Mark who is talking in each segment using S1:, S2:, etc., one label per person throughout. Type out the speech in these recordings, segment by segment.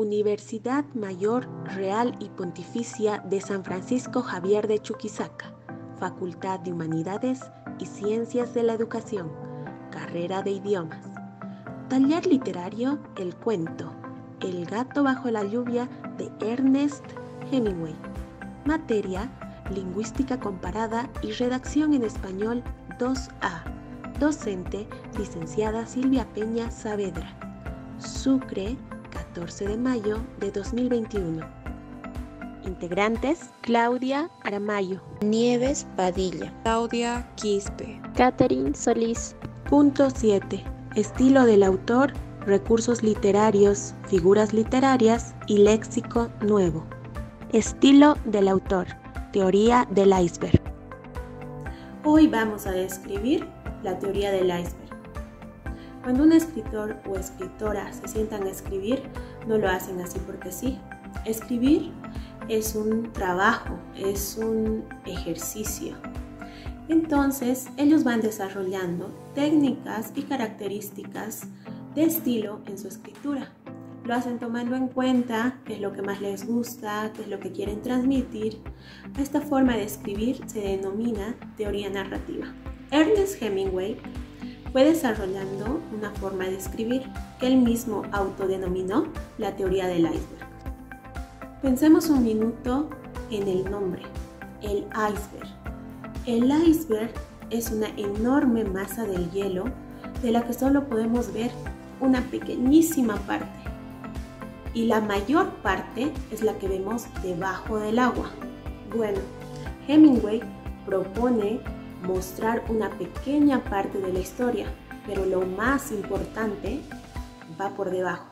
S1: Universidad Mayor Real y Pontificia de San Francisco Javier de Chuquisaca, Facultad de Humanidades y Ciencias de la Educación, carrera de idiomas. Taller literario El cuento, El gato bajo la lluvia de Ernest Hemingway. Materia, Lingüística comparada y redacción en español 2A. Docente, licenciada Silvia Peña Saavedra. Sucre, 14 de mayo de 2021. Integrantes: Claudia Aramayo,
S2: Nieves Padilla,
S3: Claudia Quispe,
S4: Catherine Solís.
S1: Punto 7. Estilo del autor, recursos literarios, figuras literarias y léxico nuevo. Estilo del autor, teoría del iceberg.
S5: Hoy vamos a describir la teoría del iceberg. Cuando un escritor o escritora se sientan a escribir, no lo hacen así porque sí. Escribir es un trabajo, es un ejercicio. Entonces, ellos van desarrollando técnicas y características de estilo en su escritura. Lo hacen tomando en cuenta qué es lo que más les gusta, qué es lo que quieren transmitir. Esta forma de escribir se denomina teoría narrativa. Ernest Hemingway fue desarrollando una forma de escribir que él mismo autodenominó la teoría del iceberg. Pensemos un minuto en el nombre, el iceberg. El iceberg es una enorme masa del hielo de la que solo podemos ver una pequeñísima parte. Y la mayor parte es la que vemos debajo del agua. Bueno, Hemingway propone mostrar una pequeña parte de la historia, pero lo más importante va por debajo.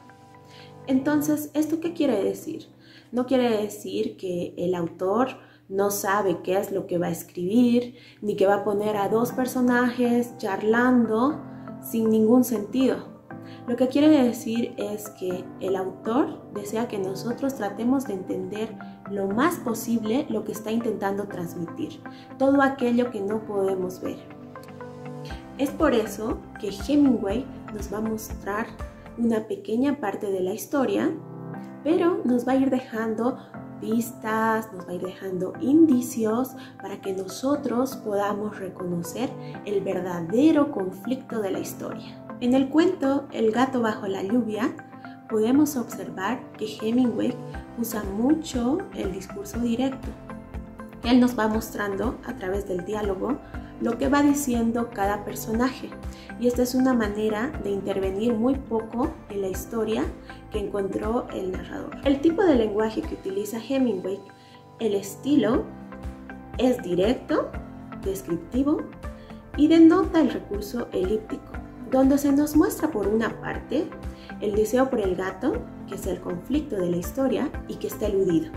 S5: Entonces, ¿esto qué quiere decir? No quiere decir que el autor no sabe qué es lo que va a escribir, ni que va a poner a dos personajes charlando sin ningún sentido. Lo que quiere decir es que el autor desea que nosotros tratemos de entender lo más posible lo que está intentando transmitir, todo aquello que no podemos ver. Es por eso que Hemingway nos va a mostrar una pequeña parte de la historia, pero nos va a ir dejando pistas, nos va a ir dejando indicios para que nosotros podamos reconocer el verdadero conflicto de la historia. En el cuento El gato bajo la lluvia podemos observar que Hemingway usa mucho el discurso directo. Él nos va mostrando a través del diálogo lo que va diciendo cada personaje, y esta es una manera de intervenir muy poco en la historia que encontró el narrador. El tipo de lenguaje que utiliza Hemingway, el estilo, es directo, descriptivo y denota el recurso elíptico, donde se nos muestra por una parte el deseo por el gato, que es el conflicto de la historia y que está eludido.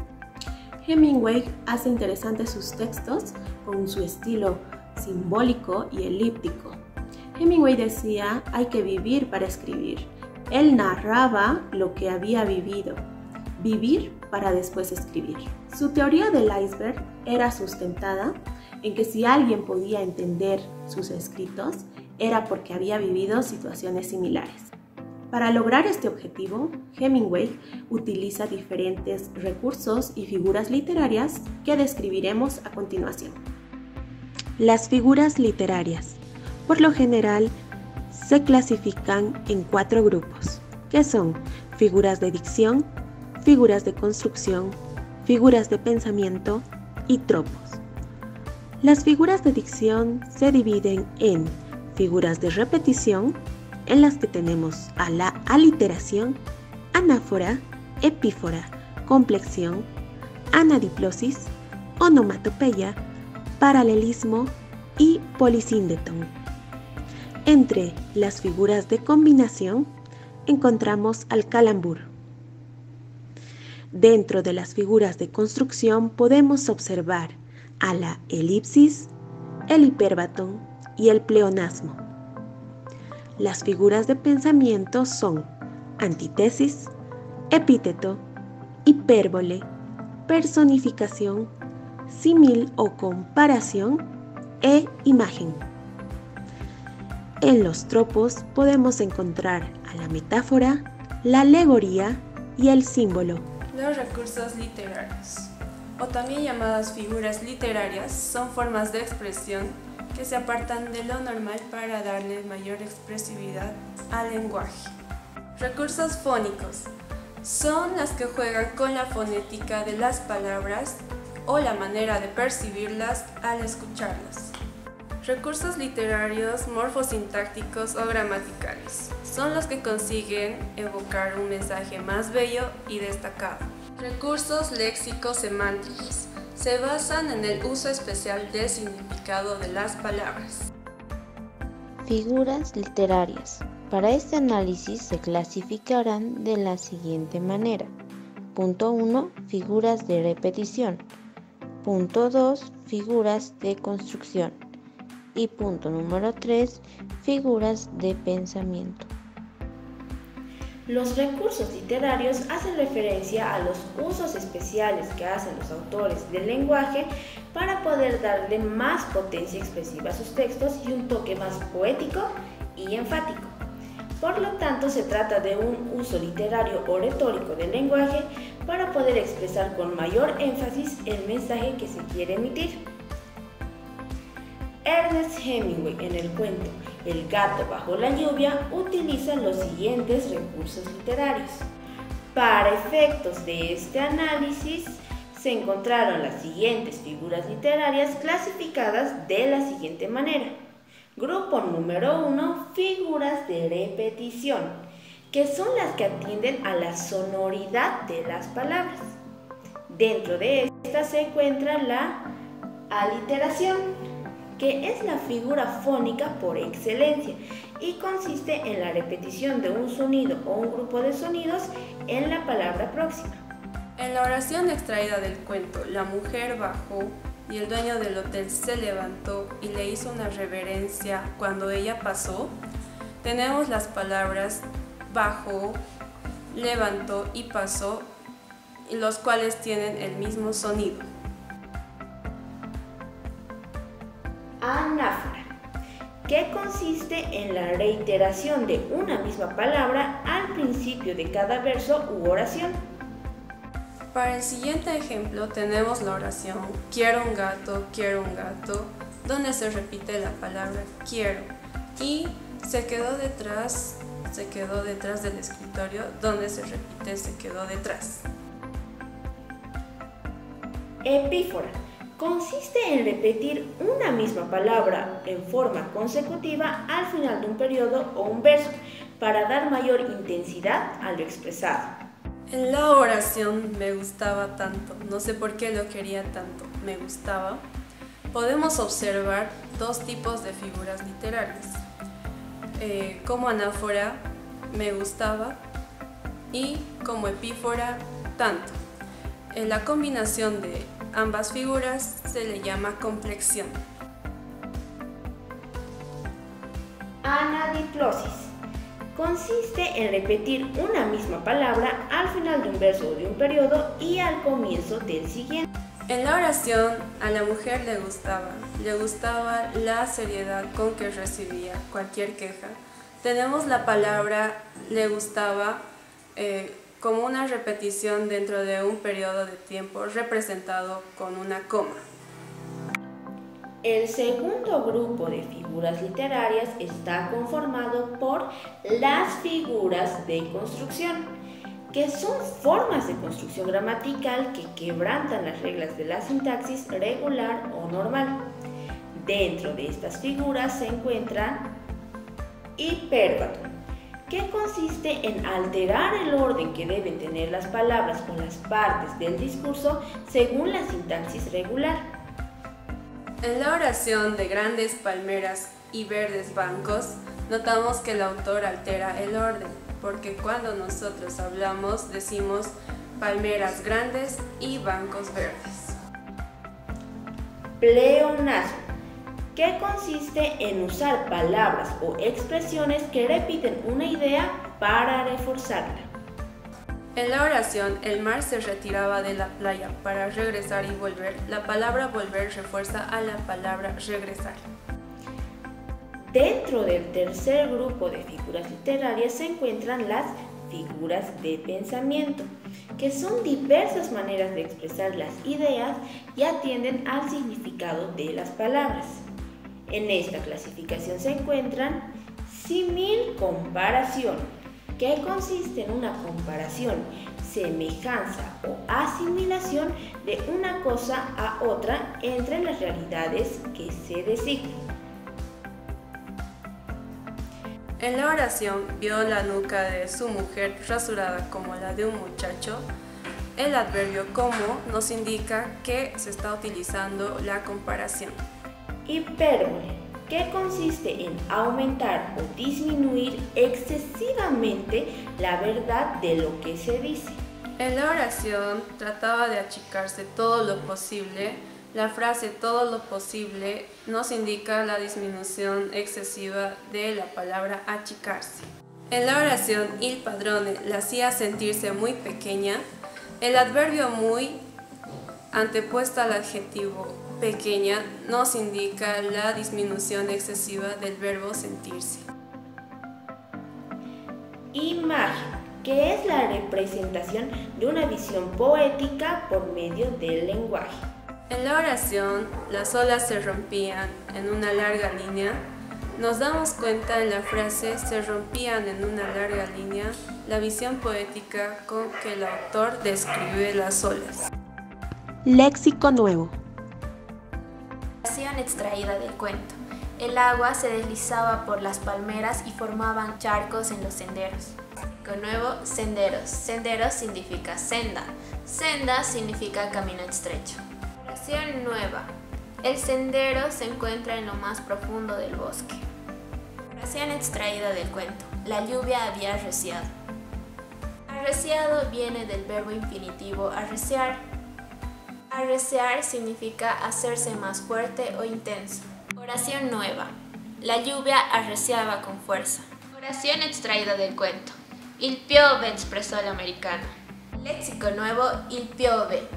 S5: Hemingway hace interesantes sus textos con su estilo simbólico y elíptico. Hemingway decía, hay que vivir para escribir. Él narraba lo que había vivido, vivir para después escribir. Su teoría del iceberg era sustentada en que si alguien podía entender sus escritos, era porque había vivido situaciones similares. Para lograr este objetivo, Hemingway utiliza diferentes recursos y figuras literarias que describiremos a continuación.
S1: Las figuras literarias, por lo general, se clasifican en 4 grupos, que son figuras de dicción, figuras de construcción, figuras de pensamiento y tropos. Las figuras de dicción se dividen en figuras de repetición, en las que tenemos a la aliteración, anáfora, epífora, complexión, anadiplosis, onomatopeya, paralelismo y polisíndeton. Entre las figuras de combinación encontramos al calambur. Dentro de las figuras de construcción podemos observar a la elipsis, el hipérbaton y el pleonasmo. Las figuras de pensamiento son antítesis, epíteto, hipérbole, personificación, símil o comparación e imagen. En los tropos podemos encontrar a la metáfora, la alegoría, y el símbolo.
S3: Los recursos literarios, o también llamadas figuras literarias, son formas de expresión que se apartan de lo normal para darle mayor expresividad al lenguaje. Recursos fónicos son las que juegan con la fonética de las palabras o la manera de percibirlas al escucharlas. Recursos literarios morfosintácticos o gramaticales son los que consiguen evocar un mensaje más bello y destacado. Recursos léxicos semánticos se basan en el uso especial del significado de las palabras.
S2: Figuras literarias. Para este análisis se clasificarán de la siguiente manera. Punto 1. Figuras de repetición. Punto 2. Figuras de construcción. Y punto número 3. Figuras de pensamiento.
S4: Los recursos literarios hacen referencia a los usos especiales que hacen los autores del lenguaje para poder darle más potencia expresiva a sus textos y un toque más poético y enfático. Por lo tanto, se trata de un uso literario o retórico del lenguaje para poder expresar con mayor énfasis el mensaje que se quiere emitir. Ernest Hemingway, en el cuento El gato bajo la lluvia, utiliza los siguientes recursos literarios. Para efectos de este análisis, se encontraron las siguientes figuras literarias clasificadas de la siguiente manera. Grupo número 1, figuras de repetición, que son las que atienden a la sonoridad de las palabras. Dentro de estas se encuentra la aliteración, que es la figura fónica por excelencia y consiste en la repetición de un sonido o un grupo de sonidos en la palabra próxima.
S3: En la oración extraída del cuento, la mujer bajó y el dueño del hotel se levantó y le hizo una reverencia cuando ella pasó, tenemos las palabras bajó, levantó y pasó, los cuales tienen el mismo sonido.
S4: Anáfora, que consiste en la reiteración de una misma palabra al principio de cada verso u oración.
S3: Para el siguiente ejemplo tenemos la oración quiero un gato, donde se repite la palabra quiero y se quedó detrás del escritorio, donde se repite se quedó detrás.
S4: Epífora. Consiste en repetir una misma palabra en forma consecutiva al final de un periodo o un verso para dar mayor intensidad a lo expresado.
S3: En la oración me gustaba tanto, no sé por qué lo quería tanto, me gustaba. Podemos observar dos tipos de figuras literarias. Como anáfora me gustaba y como epífora tanto. En la combinación de ambas figuras se le llama complexión.
S4: Anadiplosis. Consiste en repetir una misma palabra al final de un verso o de un periodo y al comienzo del siguiente.
S3: En la oración a la mujer le gustaba la seriedad con que recibía cualquier queja. Tenemos la palabra le gustaba como una repetición dentro de un periodo de tiempo representado con una coma.
S4: El segundo grupo de figuras literarias está conformado por las figuras de construcción, que son formas de construcción gramatical que quebrantan las reglas de la sintaxis regular o normal. Dentro de estas figuras se encuentran hipérbato, que consiste en alterar el orden que deben tener las palabras o las partes del discurso según la sintaxis regular.
S3: En la oración de grandes palmeras y verdes bancos, notamos que el autor altera el orden, porque cuando nosotros hablamos decimos palmeras grandes y bancos verdes.
S4: Pleonasmo, que consiste en usar palabras o expresiones que repiten una idea para reforzarla.
S3: En la oración, el mar se retiraba de la playa para regresar y volver. La palabra volver refuerza a la palabra regresar.
S4: Dentro del tercer grupo de figuras literarias se encuentran las figuras de pensamiento, que son diversas maneras de expresar las ideas y atienden al significado de las palabras. En esta clasificación se encuentran símil comparación, que consiste en una comparación, semejanza o asimilación de una cosa a otra entre las realidades que se designan.
S3: En la oración vio la nuca de su mujer rasurada como la de un muchacho. El adverbio como nos indica que se está utilizando la comparación.
S4: Hipérbole, que consiste en aumentar o disminuir excesivamente la verdad de lo que se dice.
S3: En la oración trataba de achicarse todo lo posible. La frase todo lo posible nos indica la disminución excesiva de la palabra achicarse. En la oración il padrone la hacía sentirse muy pequeña. El adverbio muy, antepuesto al adjetivo pequeña, nos indica la disminución excesiva del verbo sentirse.
S4: Imagen, que es la representación de una visión poética por medio del lenguaje.
S3: En la oración, las olas se rompían en una larga línea. Nos damos cuenta en la frase se rompían en una larga línea la visión poética con que el autor describe las olas.
S1: Léxico nuevo.
S6: Oración extraída del cuento. El agua se deslizaba por las palmeras y formaban charcos en los senderos. Con nuevo, senderos. Senderos significa senda. Senda significa camino estrecho. Oración nueva. El sendero se encuentra en lo más profundo del bosque. Oración extraída del cuento. La lluvia había arreciado. Arreciado viene del verbo infinitivo arreciar. Arreciar significa hacerse más fuerte o intenso. Oración nueva. La lluvia arreciaba con fuerza. Oración extraída del cuento. Il piove, expresó el americano. Léxico nuevo, il piove.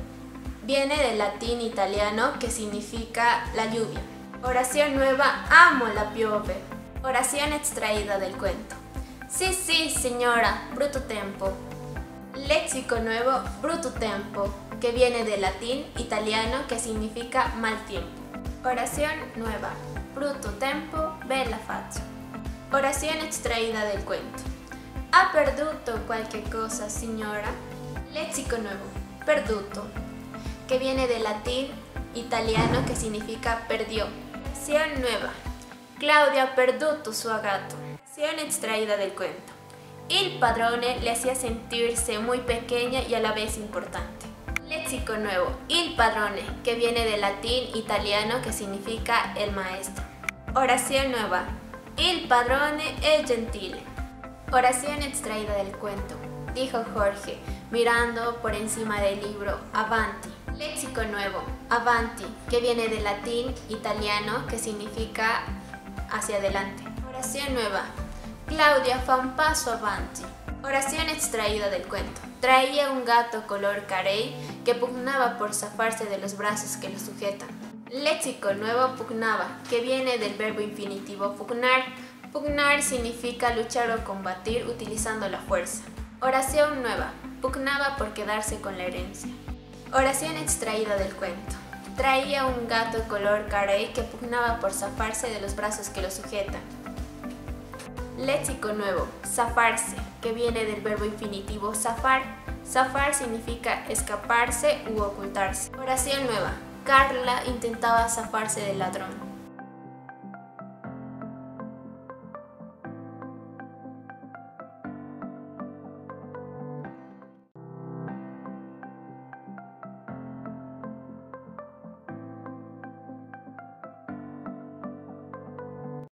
S6: Viene del latín italiano que significa la lluvia. Oración nueva, amo la piove. Oración extraída del cuento. Sí, señora, brutto tempo. Léxico nuevo, brutto tempo, que viene del latín italiano que significa mal tiempo. Oración nueva, brutto tempo, bella faccia. Oración extraída del cuento. Ha perduto qualche cosa, signora. Léxico nuevo, perduto, que viene del latín italiano que significa perdió. Oración nueva. Claudia ha perduto suo gatto. Oración extraída del cuento. Il padrone le hacía sentirse muy pequeña y a la vez importante. Léxico nuevo. Il padrone, que viene del latín italiano que significa el maestro. Oración nueva. Il padrone è gentile. Oración extraída del cuento. Dijo Jorge, mirando por encima del libro Avanti. Léxico nuevo. Avanti, que viene del latín italiano que significa hacia adelante. Oración nueva. Claudia fa un paso avanti. Oración extraída del cuento. Traía un gato color carey que pugnaba por zafarse de los brazos que lo sujetan. Léxico nuevo, pugnaba, que viene del verbo infinitivo pugnar. Pugnar significa luchar o combatir utilizando la fuerza. Oración nueva. Pugnaba por quedarse con la herencia. Oración extraída del cuento. Traía un gato color carey que pugnaba por zafarse de los brazos que lo sujetan. Léxico nuevo. Zafarse, que viene del verbo infinitivo zafar. Zafar significa escaparse u ocultarse. Oración nueva. Carla intentaba zafarse del ladrón.